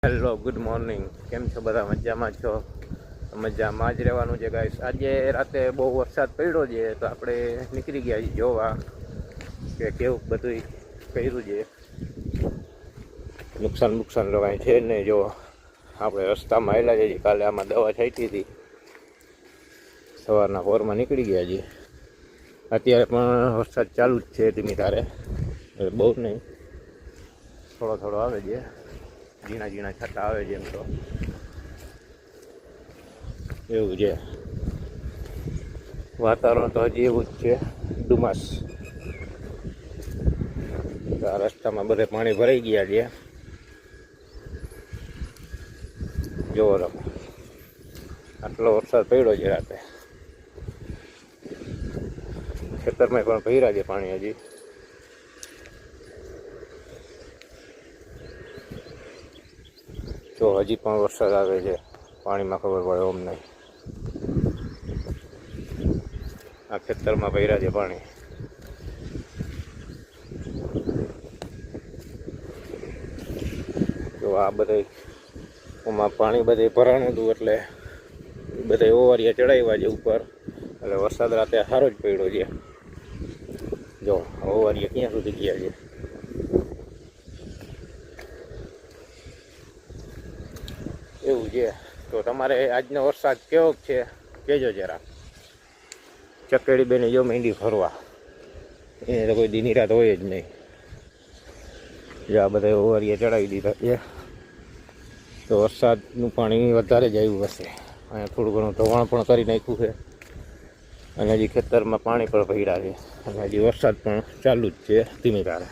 Hello, good morning. કેમ છો બધા? મજામાં છો? મજામાં જ રહેવાનું છે ગાઈસ. આજે રાતે બહુ વરસાદ પડ્યો છે તો આપણે નીકળી ગયા છીએ જોવા કે કેવું બધું કર્યું છે. નુકસાન તો કાંઈ છે નહીં. જો આપણે રસ્તામાં આવેલા છે. કાલે આમાં દવા છાંટી હતી. સવારના પોરમાં નીકળી ગયા છીએ. અત્યારે પણ વરસાદ ચાલુ જ છે ધીમી ધારે, બહુ નહીં, થોડો આવે છે. ઝીણા છાંટા આવે છે. એમ તો એવું છે વાતાવરણ, તો હજી એવું જ છે, ડુમાસ. આ રસ્તામાં બધે પાણી ભરાઈ ગયા છે. જોવો તમે, આટલો વરસાદ પડ્યો છે રાતે. ખેતરમાં પણ ભર્યા છે પાણી હજી. જો હજી પણ વરસાદ આવે છે, પાણીમાં ખબર પડે ઓમ નહીં. આ ખેતરમાં ભર્યા છે પાણી. જો આ બધે આમાં પાણી બધે ભરાણું હતું એટલે બધા ઓવરિયા ચડાવ્યા છે ઉપર. એટલે વરસાદ રાતે સારો જ પડ્યો છે. જો ઓવરિયા ક્યાં સુધી ગયા છે. એવું છે. તો તમારે આજનો વરસાદ કેવો છે કહેજો જરા. ચકેડી બેને જો માંડી ફરવા, એને તો કોઈ દીની રાત હોય જ નહીં. જો આ બધા ઓવરિયા ચડાવી દીધા છે. તો વરસાદનું પાણી વધારે જ આવ્યું હશે. અહીંયા થોડું ઘણું ધોવાણ પણ કરી નાખ્યું છે. અને હજી ખેતરમાં પાણી પણ ભર્યા છે. અને હજી વરસાદ પણ ચાલુ જ છે ધીમી ધારે.